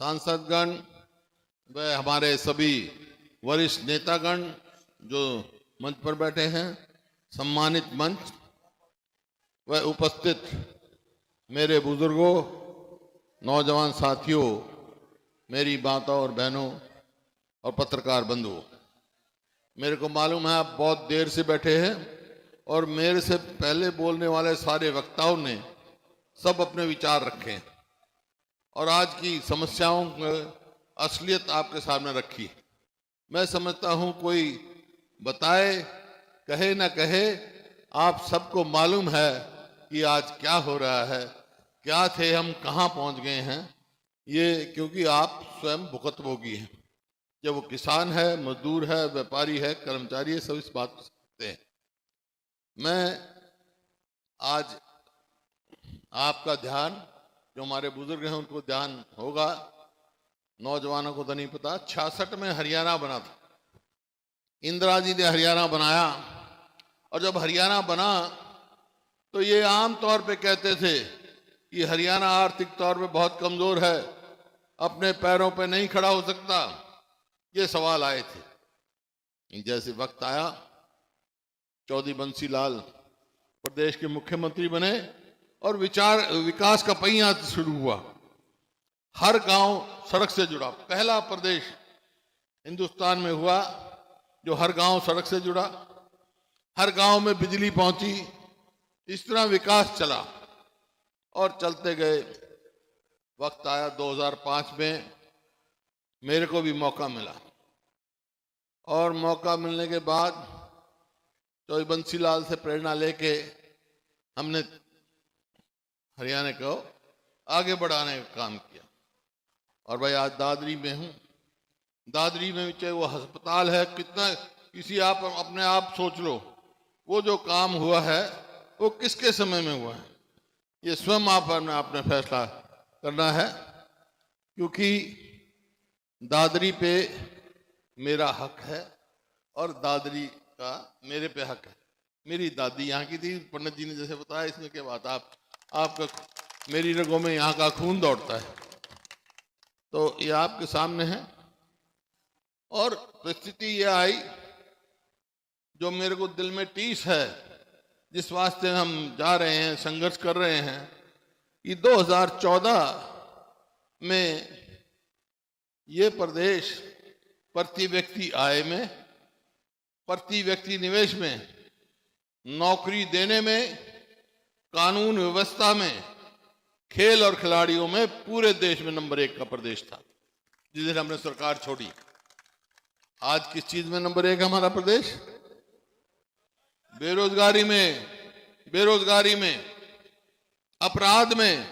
सांसदगण व हमारे सभी वरिष्ठ नेतागण जो मंच पर बैठे हैं, सम्मानित मंच व उपस्थित मेरे बुजुर्गों, नौजवान साथियों, मेरी माताओं और बहनों और पत्रकार बंधुओं, मेरे को मालूम है आप बहुत देर से बैठे हैं और मेरे से पहले बोलने वाले सारे वक्ताओं ने सब अपने विचार रखे हैं और आज की समस्याओं की असलियत आपके सामने रखी। मैं समझता हूं कोई बताए कहे ना कहे, आप सबको मालूम है कि आज क्या हो रहा है, क्या थे हम, कहां पहुंच गए हैं, ये क्योंकि आप स्वयं भुगतभोगी हैं। जब वो किसान है, मजदूर है, व्यापारी है, कर्मचारी है, सब इस बात को समझते हैं। मैं आज आपका ध्यान, जो हमारे बुजुर्ग हैं उनको ध्यान होगा, नौजवानों को तो नहीं पता, 66 में हरियाणा बना था। इंदिरा जी ने हरियाणा बनाया और जब हरियाणा बना तो ये आम तौर पे कहते थे कि हरियाणा आर्थिक तौर पे बहुत कमजोर है, अपने पैरों पे नहीं खड़ा हो सकता, ये सवाल आए थे। जैसे वक्त आया, चौधरी बंसी लाल प्रदेश के मुख्यमंत्री बने और विकास का पहिया शुरू हुआ। हर गांव सड़क से जुड़ा, पहला प्रदेश हिंदुस्तान में हुआ जो हर गांव सड़क से जुड़ा, हर गांव में बिजली पहुंची। इस तरह विकास चला और चलते गए। वक्त आया 2005 में, मेरे को भी मौका मिला और मौका मिलने के बाद चौधरी बंसी लाल से प्रेरणा लेके हमने हरियाणा को आगे बढ़ाने का काम किया। और भाई आज दादरी में हूं। दादरी में चाहे वो अस्पताल है, कितना किसी आप अपने आप सोच लो, वो जो काम हुआ है वो किसके समय में हुआ है, ये स्वयं आपने फैसला करना है। क्योंकि दादरी पे मेरा हक है और दादरी का मेरे पे हक है। मेरी दादी यहाँ की थी, पंडित जी ने जैसे बताया, इसमें क्या बात, आपका मेरी रगों में यहाँ का खून दौड़ता है, तो ये आपके सामने है। और परिस्थिति ये आई जो मेरे को दिल में टीस है, जिस वास्ते हम जा रहे हैं, संघर्ष कर रहे हैं, कि 2014 में ये प्रदेश प्रति व्यक्ति आय में, प्रति व्यक्ति निवेश में, नौकरी देने में, कानून व्यवस्था में, खेल और खिलाड़ियों में पूरे देश में नंबर 1 का प्रदेश था जिस दिन हमने सरकार छोड़ी। आज किस चीज में नंबर 1 हमारा प्रदेश? बेरोजगारी में, अपराध में।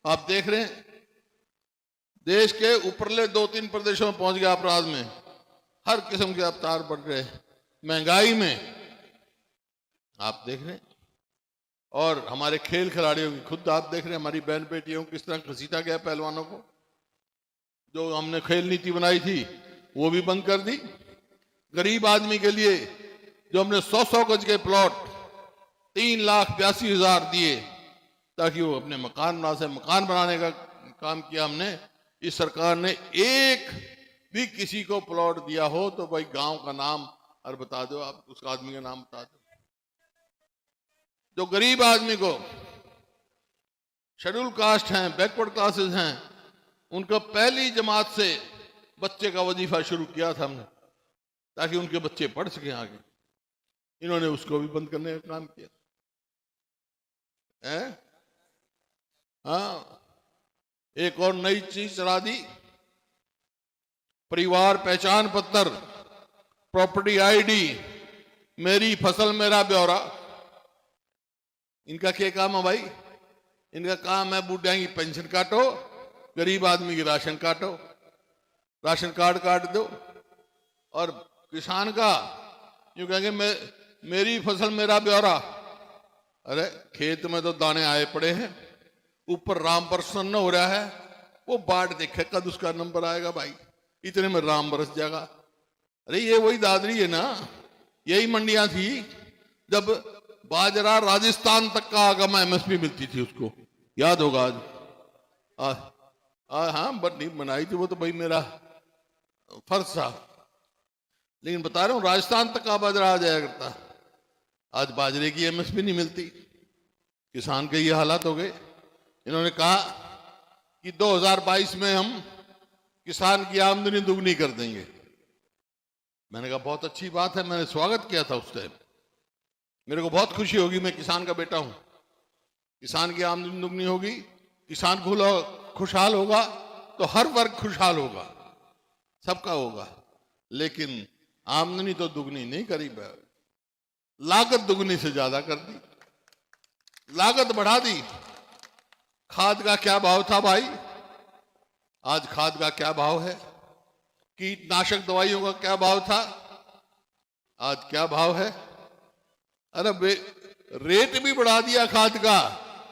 आप देख रहे हैं देश के ऊपरले 2-3 प्रदेशों में पहुंच गया अपराध में, हर किस्म के अवतार बढ़ गए। महंगाई में आप देख रहे हैं, और हमारे खेल खिलाड़ियों की खुद आप देख रहे हैं, हमारी बहन बेटियों को किस तरह घसीटा गया, पहलवानों को। जो हमने खेल नीति बनाई थी वो भी बंद कर दी। गरीब आदमी के लिए जो हमने 100-100 गज के प्लॉट 3,82,000 दिए ताकि वो अपने मकान बना सके, मकान बनाने का काम किया हमने। इस सरकार ने एक भी किसी को प्लॉट दिया हो तो भाई गांव का नाम और बता दो, आप उस आदमी का नाम बता दो। जो गरीब आदमी को, शेड्यूल कास्ट हैं, बैकवर्ड क्लासेस हैं, उनको पहली जमात से बच्चे का वजीफा शुरू किया था हमने ताकि उनके बच्चे पढ़ सकें आगे। इन्होंने उसको भी बंद करने का काम किया है। हाँ, एक और नई चीज चला दी, परिवार पहचान पत्र, प्रॉपर्टी आईडी, मेरी फसल मेरा ब्यौरा। इनका क्या काम है भाई? इनका काम है बूढ़िया की पेंशन काटो, गरीब आदमी की राशन काटो, राशन कार्ड काट दो। और किसान का यूं कहेंगे मेरी फसल मेरा ब्यौरा। अरे खेत में तो दाने आए पड़े हैं, ऊपर राम प्रसन्न हो रहा है, वो बाट देखे कद उसका नंबर आएगा भाई, इतने में राम बरस जाएगा। अरे ये वही दादरी है ना, यही मंडियां थी जब बाजरा राजस्थान तक का आगम एमएसपी मिलती थी उसको, याद होगा। हाँ बट नहीं बनाई थी वो तो भाई मेरा फर्ज था, लेकिन बता रहा हूं राजस्थान तक का बाजरा आ जाया करता। आज बाजरे की एमएसपी नहीं मिलती, किसान के ये हालात हो गए। इन्होंने कहा कि 2022 में हम किसान की आमदनी दुगनी कर देंगे। मैंने कहा बहुत अच्छी बात है, मैंने स्वागत किया था उस टाइम। मेरे को बहुत खुशी होगी, मैं किसान का बेटा हूं। किसान की आमदनी दुगनी होगी, किसान खुशहाल होगा तो हर वर्ग खुशहाल होगा, सबका होगा। लेकिन आमदनी तो दुगनी नहीं करी, लागत दुगनी से ज्यादा कर दी, लागत बढ़ा दी। खाद का क्या भाव था भाई, आज खाद का क्या भाव है? कीटनाशक दवाइयों का क्या भाव था, आज क्या भाव है? अरे रेट भी बढ़ा दिया खाद का,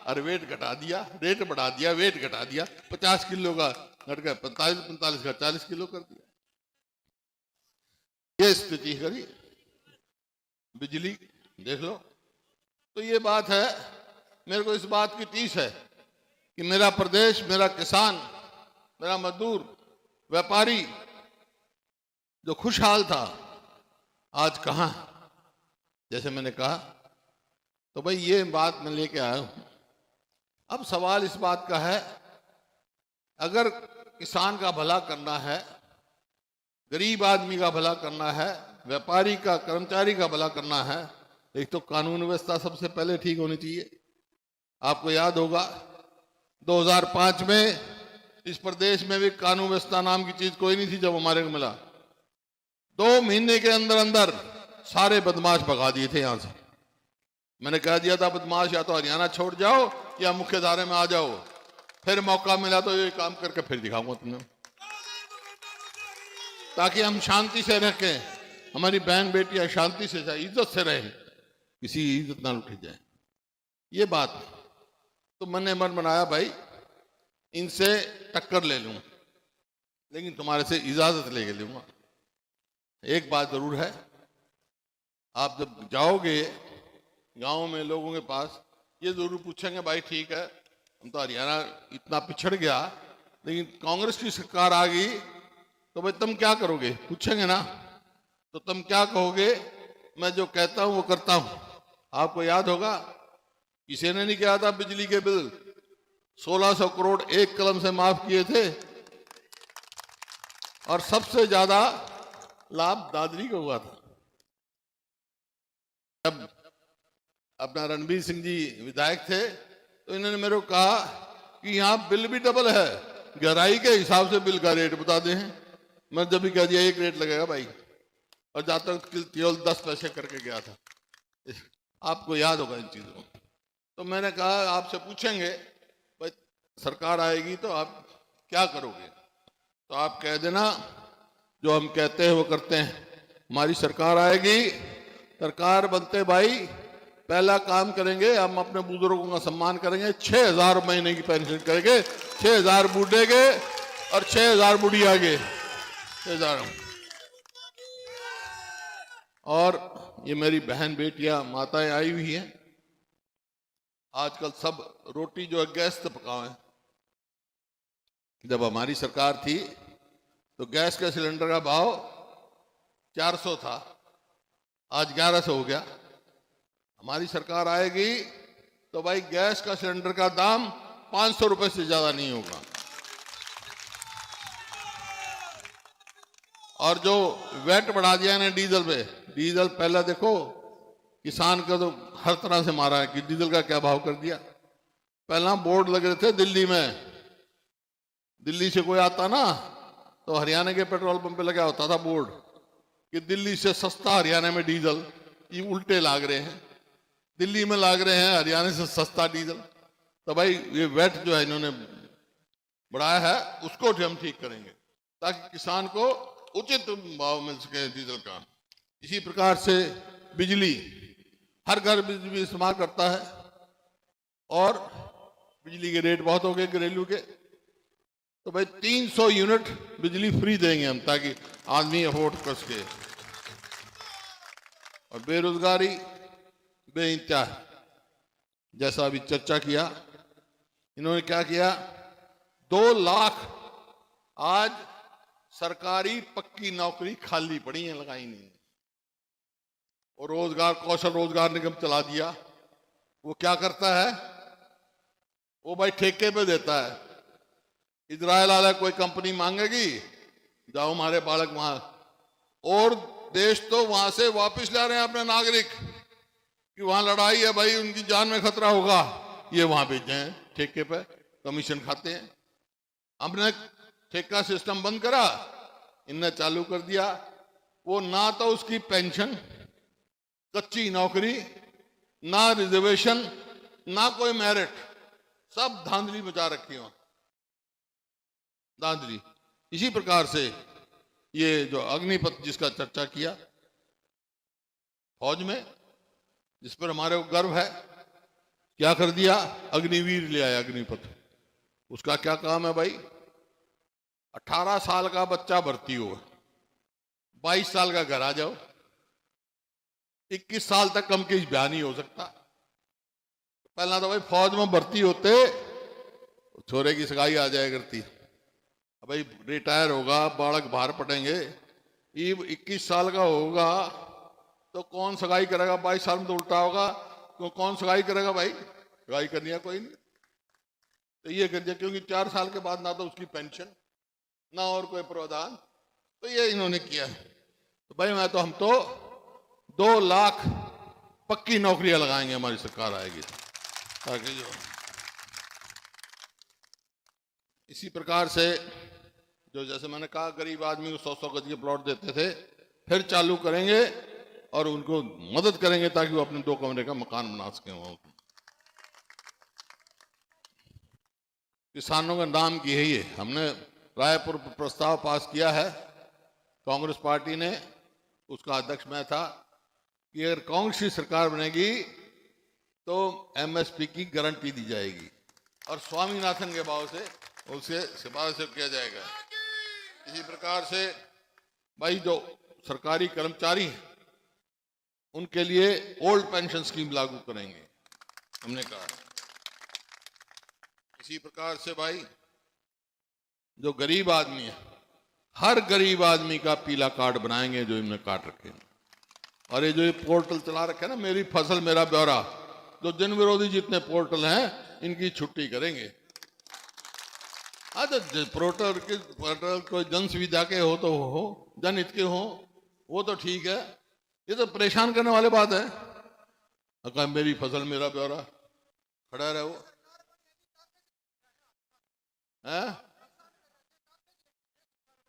अरे वेट घटा दिया, रेट बढ़ा दिया, वेट घटा दिया। 50 किलो का घट गया 45 का 40 किलो कर दिया। ये स्थिति करी। बिजली देख लो। तो ये बात है, मेरे को इस बात की टीस है कि मेरा प्रदेश, मेरा किसान, मेरा मजदूर, व्यापारी जो खुशहाल था, आज कहां? जैसे मैंने कहा, तो भाई ये बात मैं लेके आया हूं। अब सवाल इस बात का है, अगर किसान का भला करना है, गरीब आदमी का भला करना है, व्यापारी का, कर्मचारी का भला करना है, एक तो कानून व्यवस्था सबसे पहले ठीक होनी चाहिए। आपको याद होगा 2005 में इस प्रदेश में भी कानून व्यवस्था नाम की चीज कोई नहीं थी। जब हमारे को मिला 2 महीने के अंदर अंदर सारे बदमाश भगा दिए थे यहां से। मैंने कह दिया था बदमाश या तो हरियाणा छोड़ जाओ या मुख्य धारे में आ जाओ, फिर मौका मिला तो ये काम करके फिर दिखाऊंगा तुम्हें, ताकि हम शांति से रखें, हमारी बहन बेटियां शांति से जाए, इज्जत से रहें, किसी की इज्जत ना लुटी जाए। ये बात तो मैंने मन बनाया भाई इनसे टक्कर ले लूं, लेकिन तुम्हारे से इजाजत लेके लूंगा। एक बात जरूर है, आप जब जाओगे गांव में लोगों के पास, ये जरूर पूछेंगे भाई ठीक है हम तो हरियाणा इतना पिछड़ गया, लेकिन कांग्रेस की सरकार आ गई तो भाई तुम क्या करोगे, पूछेंगे ना। तो तुम क्या कहोगे? मैं जो कहता हूं वो करता हूं। आपको याद होगा किसी ने नहीं किया था बिजली के बिल 1600 करोड़ एक कलम से माफ किए थे, और सबसे ज्यादा लाभ दादरी को हुआ था। जब अपना रणबीर सिंह जी विधायक थे तो इन्होंने मेरे को कहा कि यहां बिल भी डबल है, गहराई के हिसाब से बिल का रेट बता दे हैं। मैं जब भी कह दिया एक रेट लगेगा भाई, और जाता केवल 10 पैसे करके गया था। आपको याद होगा इन चीजों को। तो मैंने कहा आपसे पूछेंगे भाई सरकार आएगी तो आप क्या करोगे, तो आप कह देना जो हम कहते हैं वो करते हैं। हमारी सरकार आएगी, सरकार बनते भाई पहला काम करेंगे, हम अपने बुजुर्गों का सम्मान करेंगे, 6000 महीने की पेंशन करेंगे, 6000 बूढ़े के और 6000 बुढ़िया के, 6000। और ये मेरी बहन बेटियां माताएं आई हुई हैं, आजकल सब रोटी जो है गैस से पकाएं। जब हमारी सरकार थी तो गैस के सिलेंडर का भाव 400 था, आज 1100 हो गया। हमारी सरकार आएगी तो भाई गैस का सिलेंडर का दाम 500 रुपए से ज्यादा नहीं होगा। और जो वैट बढ़ा दिया है डीजल पे, डीजल पहले देखो किसान का तो हर तरह से मारा है कि डीजल का क्या भाव कर दिया। पहला बोर्ड लगे थे दिल्ली में, दिल्ली से कोई आता ना तो हरियाणा के पेट्रोल पंप पे लगा होता था बोर्ड कि दिल्ली से सस्ता हरियाणा में डीजल। ये उल्टे लाग रहे हैं, दिल्ली में लाग रहे हैं हरियाणा से सस्ता डीजल। तो भाई ये वैट जो है इन्होंने बढ़ाया है, उसको हम ठीक करेंगे ताकि किसान को उचित भाव मिल सके डीजल का। इसी प्रकार से बिजली, हर घर बिजली इस्तेमाल करता है और बिजली के रेट बहुत हो गए घरेलू के, तो भाई 300 यूनिट बिजली फ्री देंगे हम ताकि आदमी अफोर्ड कर सके। और बेरोजगारी बेइंतहा, जैसा अभी चर्चा किया, इन्होंने क्या किया, 2 लाख आज सरकारी पक्की नौकरी खाली पड़ी है, लगाई नहीं। और रोजगार कौशल रोजगार निगम चला दिया। वो क्या करता है? वो भाई ठेके पे देता है। इजराइल वाला कोई कंपनी मांगेगी, जाओ हमारे बालक वहां, और देश तो वहां से वापस ला रहे हैं अपने नागरिक कि वहां लड़ाई है भाई, उनकी जान में खतरा होगा, ये वहां भेजे हैं ठेके पे, कमीशन खाते हैं। हमने ठेका सिस्टम बंद करा, इनने चालू कर दिया। वो ना तो उसकी पेंशन, कच्ची नौकरी, ना रिजर्वेशन, ना कोई मेरिट, सब धांधली मचा रखी हो, धांधली। इसी प्रकार से ये जो अग्निपथ जिसका चर्चा किया फौज में, जिस पर हमारे को गर्व है, क्या कर दिया? अग्निवीर ले आया अग्निपथ। उसका क्या काम है भाई? 18 साल का बच्चा भर्ती हो, 22 साल का घर आ जाओ, 21 साल तक कम केस ब्याह नहीं हो सकता। पहला तो भाई फौज में भर्ती होते छोरे की सगाई आ जाया करती, भाई रिटायर होगा, बालक बाहर पटेंगे, ये 21 साल का होगा तो कौन सगाई करेगा? 22 साल में तो उल्टा होगा, तो कौन सगाई करेगा भाई? सगाई करनी है कोई नहीं, तो ये कर दिया। क्योंकि 4 साल के बाद ना तो उसकी पेंशन, ना और कोई प्रावधान, तो ये इन्होंने किया। तो भाई हम तो 2 लाख पक्की नौकरियां लगाएंगे, हमारी सरकार आएगी, ताकि जो इसी प्रकार से जो जैसे मैंने कहा गरीब आदमी को 100-100 गज के प्लॉट देते थे, फिर चालू करेंगे और उनको मदद करेंगे ताकि वो अपने 2 कमरे का मकान बना सकें। वहां किसानों का नाम की है ये, हमने रायपुर प्रस्ताव पास किया है, कांग्रेस पार्टी ने, उसका अध्यक्ष मैं था, कि अगर कांग्रेस की सरकार बनेगी तो एमएसपी की गारंटी दी जाएगी और स्वामीनाथन के भाव से उसे सिफारिश किया जाएगा। इसी प्रकार से भाई जो सरकारी कर्मचारी हैं उनके लिए ओल्ड पेंशन स्कीम लागू करेंगे, हमने कहा। इसी प्रकार से भाई जो गरीब आदमी है, हर गरीब आदमी का पीला कार्ड बनाएंगे जो इनने काट रखे हैं। और ये जो ये पोर्टल चला रखे हैं ना, मेरी फसल मेरा ब्यौरा, जो जन विरोधी जितने पोर्टल हैं इनकी छुट्टी करेंगे। तो पोर्टल कोई जन सुविधा के हो तो हो, जनहित के हो वो तो ठीक है, ये तो परेशान करने वाली बात है। अगर मेरी फसल मेरा ब्यौरा खड़ा रहे, वो है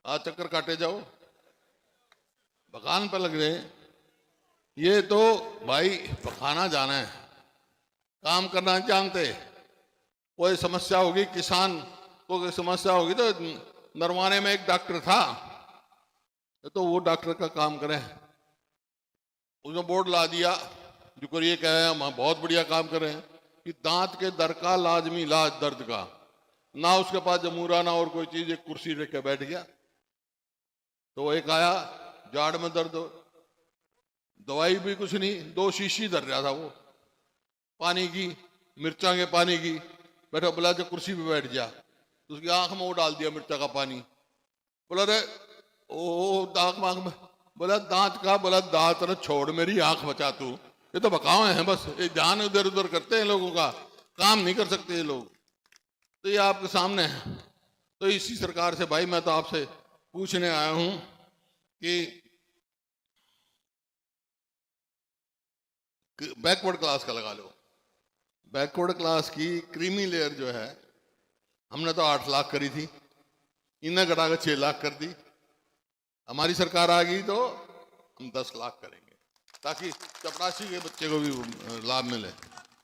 आज चक्कर काटे जाओ, बगान पर लग रहे हैं। ये तो भाई पखाना जाना है, काम करना जानते। कोई समस्या होगी, किसान को कोई समस्या होगी तो नरवाने में एक डॉक्टर था, तो वो डॉक्टर का काम करें, उसने बोर्ड ला दिया जो करिए, कहे हम बहुत बढ़िया काम कर रहे हैं कि दांत के दर्द का लाजमी इलाज, दर्द का, ना उसके पास जमूरा ना और कोई चीज, एक कुर्सी रख के बैठ गया। तो एक आया जाड़ में दर्द, दवाई भी कुछ नहीं, 2 शीशी धर रहा था वो पानी की, मिर्चा के पानी की, बैठा, बोला जो कुर्सी पे बैठ जा, तो उसकी आंख में वो डाल दिया मिर्चा का पानी। बोला रे ओ आंख में, बोला दांत का, बोला दांत न छोड़, मेरी आंख बचा तू। ये तो बकावे हैं बस, ये ध्यान इधर उधर करते हैं, लोगों का काम नहीं कर सकते ये लोग। तो ये आपके सामने है। तो इसी सरकार से भाई मैं तो आपसे पूछने आया हूं कि बैकवर्ड क्लास का लगा लो, बैकवर्ड क्लास की क्रीमी लेयर जो है, हमने तो 8 लाख करी थी, इन्हें घटा कर 6 लाख कर दी। हमारी सरकार आ गई तो हम 10 लाख करेंगे ताकि चपरासी के बच्चे को भी लाभ मिले।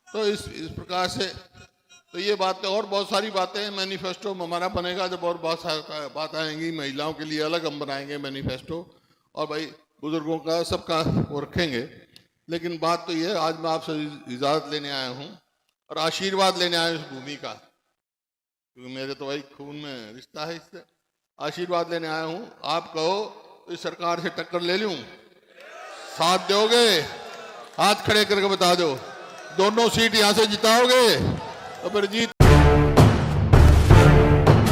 तो इस प्रकार से तो ये बातें और बहुत सारी बातें मैनिफेस्टो हमारा बनेगा, जब और बहुत सारी बात आएंगी, महिलाओं के लिए अलग हम बनाएंगे मैनिफेस्टो, और भाई बुजुर्गों का सबका वो रखेंगे। लेकिन बात तो ये, आज मैं आपसे इजाज़त लेने आया हूँ और आशीर्वाद लेने आया हूँ इस भूमि का, क्योंकि मेरे तो भाई खून में रिश्ता है इससे। आशीर्वाद लेने आया हूँ, आप कहो तो इस सरकार से टक्कर ले लूँ, साथ दोगे? हाथ खड़े करके बता दो, दोनों सीट यहाँ से जिताओगे तो फिर जीत